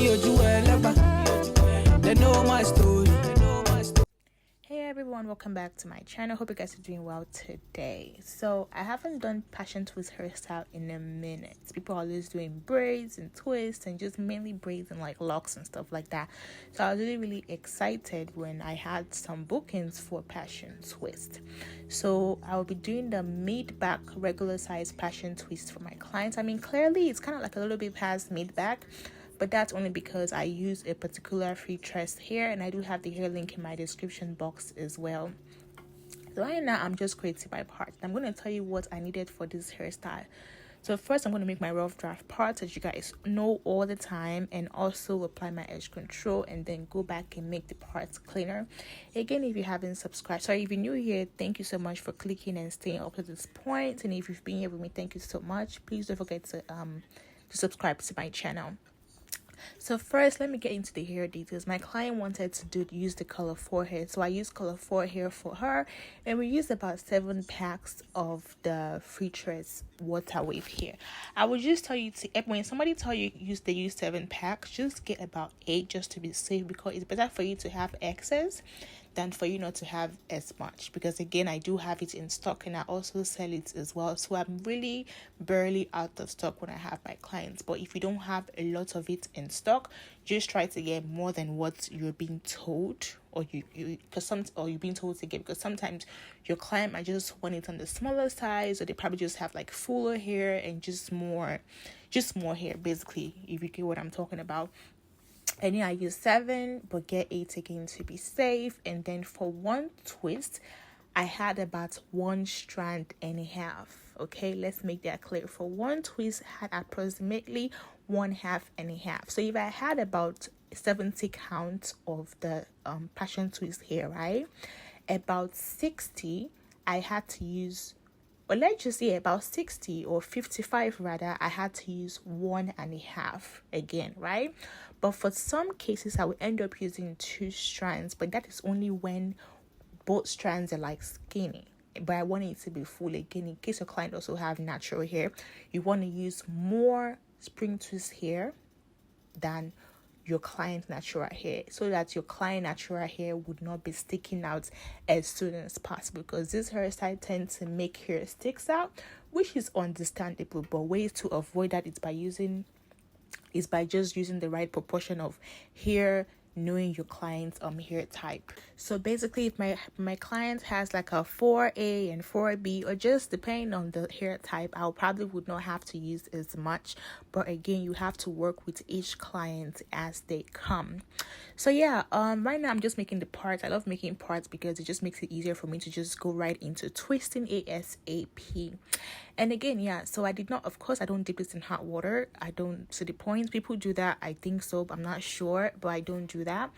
They know my story. Hey everyone, welcome back to my channel. Hope you guys are doing well today. So I haven't done Passiontwist hairstyle in a minute. People are always doing braids and twists and just mainly braids and like locks and stuff like that. So I was really excited when I had some bookings for Passiontwist. So I'll be doing the mid-back regular size Passiontwist for my clients. I mean, clearly it's kind of like a little bit past mid-back, but that's only because I use a particular free tress hair, and I do have the hair link in my description box as well. So right now I'm just creating my part. I'm going to tell you what I needed for this hairstyle. So first I'm going to make my rough draft parts, as you guys know all the time, and also apply my edge control and then go back and make the parts cleaner. Again, if you haven't subscribed, sorry, if you're new here, thank you so much for clicking and staying up to this point. And if you've been here with me, thank you so much. Please don't forget to subscribe to my channel. So first, let me get into the hair details. My client wanted to use the color 4 hair, so I used color 4 hair for her, and we used about 7 packs of the free tress water wave hair. I would just tell you to, when somebody tell you they use 7 packs, just get about 8 just to be safe, because it's better for you to have excess than for you not to have as much, because again, I do have it in stock and I also sell it as well. So I'm really barely out of stock when I have my clients. But if you don't have a lot of it in stock, just try to get more than what you're being told, or you're being told to get, because sometimes your client might just want it on the smaller size, or they probably just have like fuller hair and just more hair, basically, if you get what I'm talking about. And yeah, I use 7, but get 8 again to be safe. And then for one twist, I had about 1 strand and a half. Okay, let's make that clear. For one twist, I had approximately 1/2 and a half. So if I had about 70 counts of the Passiontwist hair, right, about 60 I had to use, or let's just say about 60 or 55 rather, I had to use 1.5 again, right? But for some cases, I will end up using 2 strands, but that is only when both strands are like skinny. But I want it to be full. Again, in case your client also have natural hair, you want to use more spring twist hair than your client's natural hair, so that your client natural hair would not be sticking out as soon as possible, because this hairstyle tends to make hair sticks out, which is understandable. But ways to avoid that is by just using the right proportion of hair, knowing your client's hair type. So basically, if my client has like a 4A and 4B, or just depending on the hair type, I probably would not have to use as much. But again, you have to work with each client as they come. So yeah, right now I'm just making the parts. I love making parts because it just makes it easier for me to just go right into twisting ASAP. And again, yeah, so I don't dip this in hot water. I don't see the point. People do that, I think so, but I'm not sure, but I don't do that.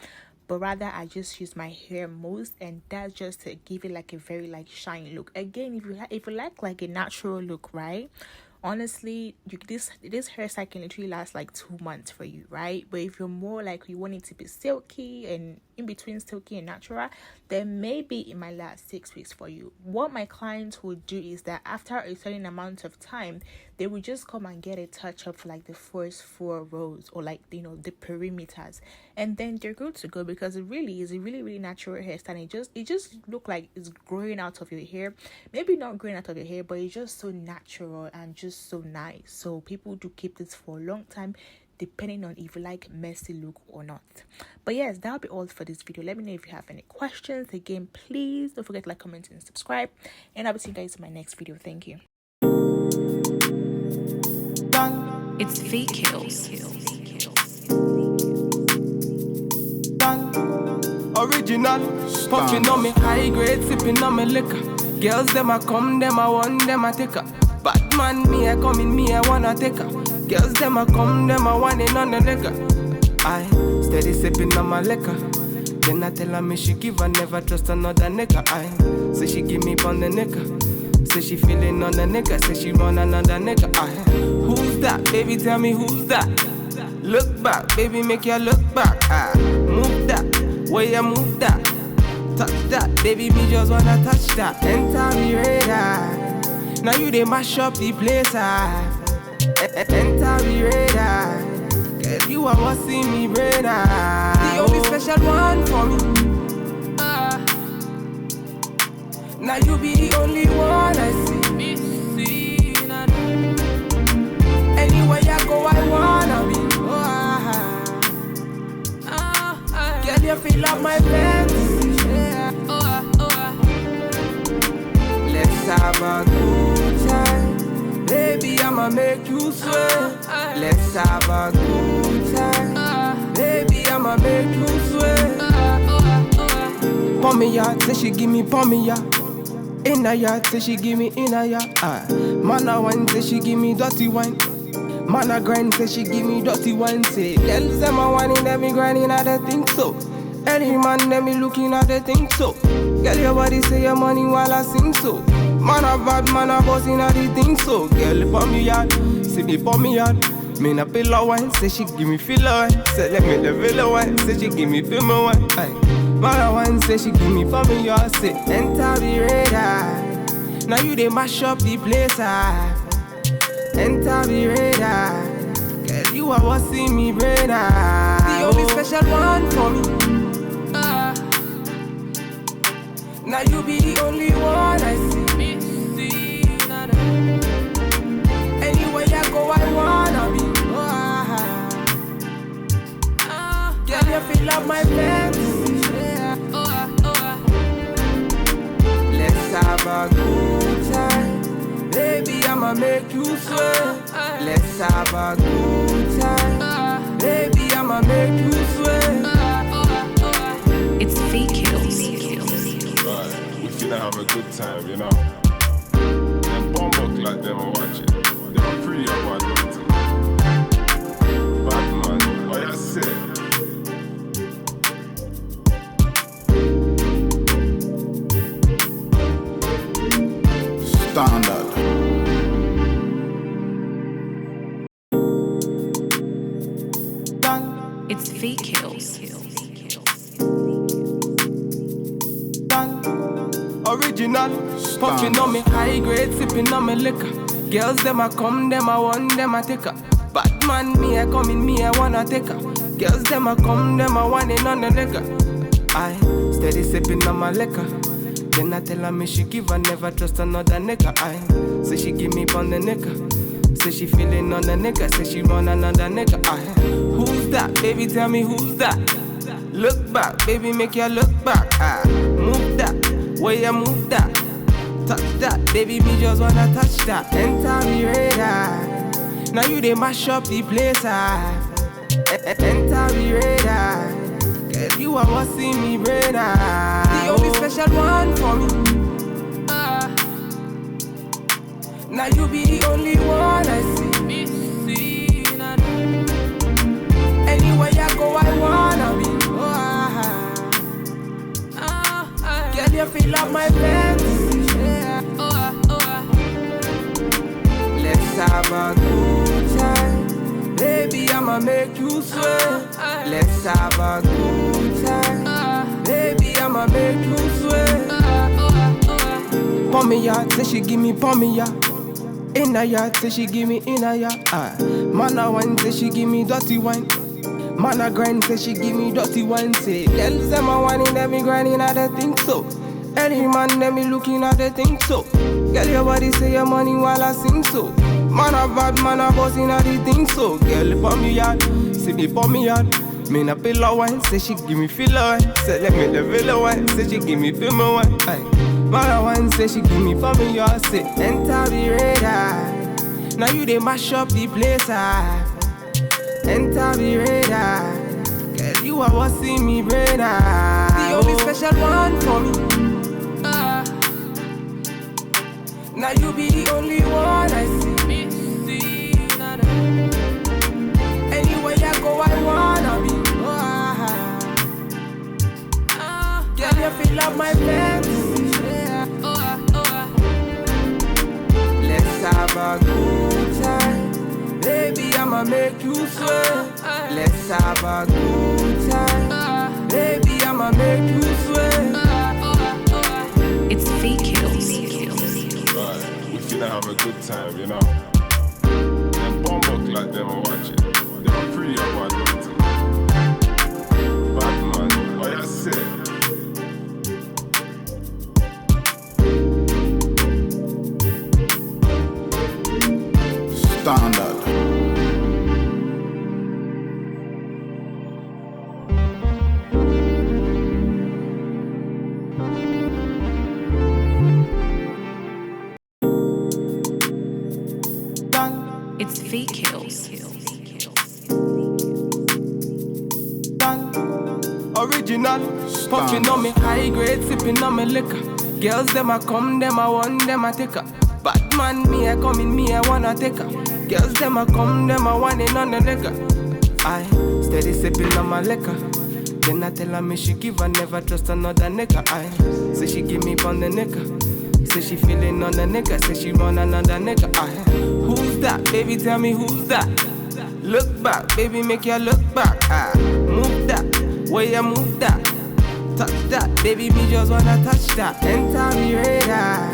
But rather, I just use my hair most, and that's just to give it like a very like shiny look. Again, if you like a natural look, right? Honestly, this hairstyle can literally last like 2 months for you, right? But if you're more like you want it to be silky and in between silky and natural, then maybe it might last 6 weeks for you. What my clients would do is that after a certain amount of time, they would just come and get a touch up for like the first 4 rows, or like, you know, the perimeters, and then they're good to go, because it really is a really natural hairstyle. It just look like it's growing out of your hair. Maybe not growing out of your hair, but it's just so natural and just so nice. So people do keep this for a long time, depending on if you like messy look or not. But yes, that'll be all for this video. Let me know if you have any questions. Again, please don't forget to like, comment, and subscribe, and I'll see you guys in my next video. Thank you. It's fake kills. Original, puffing on me high grade, sipping on me liquor. Girls them a come, them a want, them a take her. Bad man, me a come in, me a wanna take her. Girls them a come, them a want it on the liquor. I steady sipping on my liquor. Then I tell her me she give her, never trust another nigga. I say she give me on the nigga. Say she feeling on the nigga, say she want another nigga. Who's that? Baby, tell me who's that? Look back, baby, make you look back. Move that, way you move that. Touch that, baby, me just wanna touch that. Enter me radar. Now you they mash up the place. Enter me radar. Girl, you you are what's in me brain. The only special one for me. Now you be the only one I see. Anywhere I go, I wanna be. Girl, you feel up my fantasy. Let's have a good time. Baby, I'ma make you sweat. Let's have a good time. Baby, I'ma make you sweat. Pon me ya, say she give me pon me ya. In a yard, say she give me in a yard. Man a wine, say she give me dirty wine. Man a grind, say she give me dirty wine. Say, girls them a whining, them me grinding, I don't think so. Any man, them me looking, I don't think so. Girl, your body say your money while I sing so. Man a bad, man a bossing, I don't think so. Girl, pon me yard, see me pon me yard. Me na pillow wine, say she give me filler wine. Say let me the villa wine, say she give me film wine. Man a wine, say she give me for me, you say enter the radar. Now you they mash up the place, enter the radar. Girl, you are what's in me brain, the only special one for me. Now you be the only one I see. Anywhere I go, I wanna be. Girl, you feel up my fantasy. Let's have a good time. Baby, I'ma make you sweat. Let's have a good time. Baby, I'ma make you sweat. It's fake kills. Right, we finna have a good time, you know. Them bomb up like them are watching. They are pretty about them. Bad man, what you say? Standard. It's fake kills. Original, puffing on me high grade, sipping on me liquor. Girls them a come, them a want, them a take her. Batman, me a come in, me a wanna take her. Girls them a come, them a want it on the liquor. I steady sipping on my liquor. Then I tell her me she give her, never trust another nigga. I say she give me on the nigga. Say she feeling on the nigga, say she want another nigga. I who's that? Baby, tell me who's that? Look back, baby, make you look back. Move that, way you move that. Touch that, baby, me just wanna touch that. Enter the radar. Now you they mash up the place. Enter the radar. Girl, you are what's in me brain. The only special one for me. Now you be the only one I see. Anywhere I go, I wanna be. Girl, you feel up my fantasy. Let's have a good time. Baby, I'ma make you sweat. Let's have a good time. Baby, I'ma make you sweat. Pon me ya, say she give me pon me ya. In a yard, say she give me in a yard. Man a wine, say she give me dirty wine. Man a grind, say she give me dirty wine. Say, girls them a whining, them me grinding, I don't think so. Any man, them me looking, I don't think so. Girl, your body say your money while I sing so. Man a bad, man a bossing, I don't think so. Girl, pon me yard, see me pon me yard. Me na pillow wine, say she give me filler wine. Say let me the villa wine, say she give me film wine. Man a wine, say she give me for me, you say enter the radar. Now you they mash up the place, enter the radar. Girl, you are what's in me brain, the only special one for me. Now you be the only one I see. Anywhere I go, I wanna be. Girl, you feel up my fantasy. Let's have a good time. Baby, I'ma make you sweat. Let's have a good time. Baby, I'ma make you sweat. It's fake kills. Right, we finna have a good time, you know. Them bomb up like them are watching. They are pretty about them. original. Puffing on me high grade, sipping on me liquor. Girls, them a come, them a want, them a take her. Batman, me a coming, me a wanna take her. Girls, them a come, them a want it on the nigga. I steady sipping on my liquor. Then I tell her me she give her, never trust another nigga. I say she give me on the nigga. Say she feeling on the nigga, say she want another nigga. Who's that? Baby, tell me who's that? Look back, baby, make you look back. Move that, way you move that. Touch that, baby, me just wanna touch that. Enter me radar.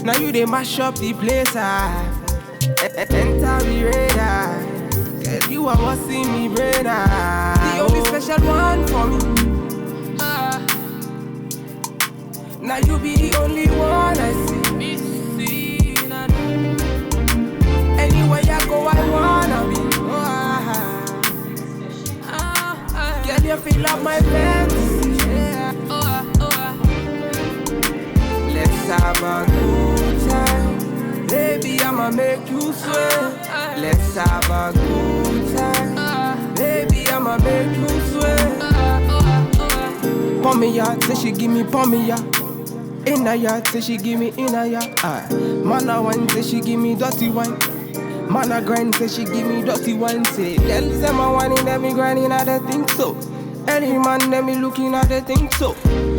Now you they mash up the place. Enter me radar. Girl, you are what's in me brain. The only special one for me. Now you be the only one I see. Anywhere I go, I wanna be. Girl, you feel up my fantasy. Let's have a good time. Baby, I'ma make you sweat. Let's have a good time. Baby, I'ma make you sweat. Pour me out, say she give me pour me out. In a yard, say she give me in a yard. Man a wine, say she give me dirty wine. Man a grind, say she give me dirty wine. Say, girl, say my wine, let me grinding, I don't think so. Any man, let me looking at the thing so.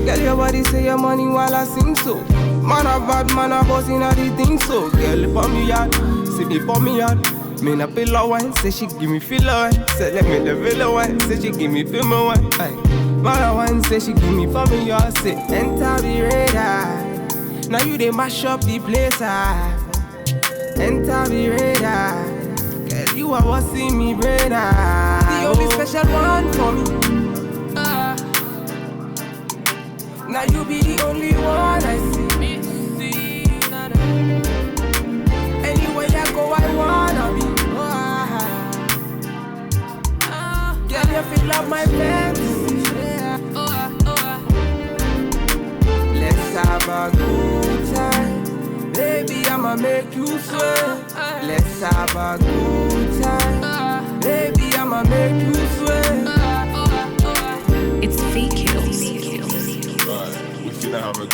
Girl, your body say your money while I sing so. Man a bad, man a boss in a the thing so. Girl, pour me out, say me pour me out. Me na pillow wine, say she give me filler wine. Say let me the villa wine, say she give me film wine. Man a wine, say she give me for me, y'all say enter the radar. Now you they mash up the place. Enter the radar. Girl, you are what's in me brain. The only special one for me. Now you be the only one I see. Anywhere I go, I wanna be. Girl, you feel up my fantasy. Let's have a good time. Baby, I'ma make you sweat. Let's have a good time. Baby, I'ma make you sweat. It's Fake Kills. Right, we finna have a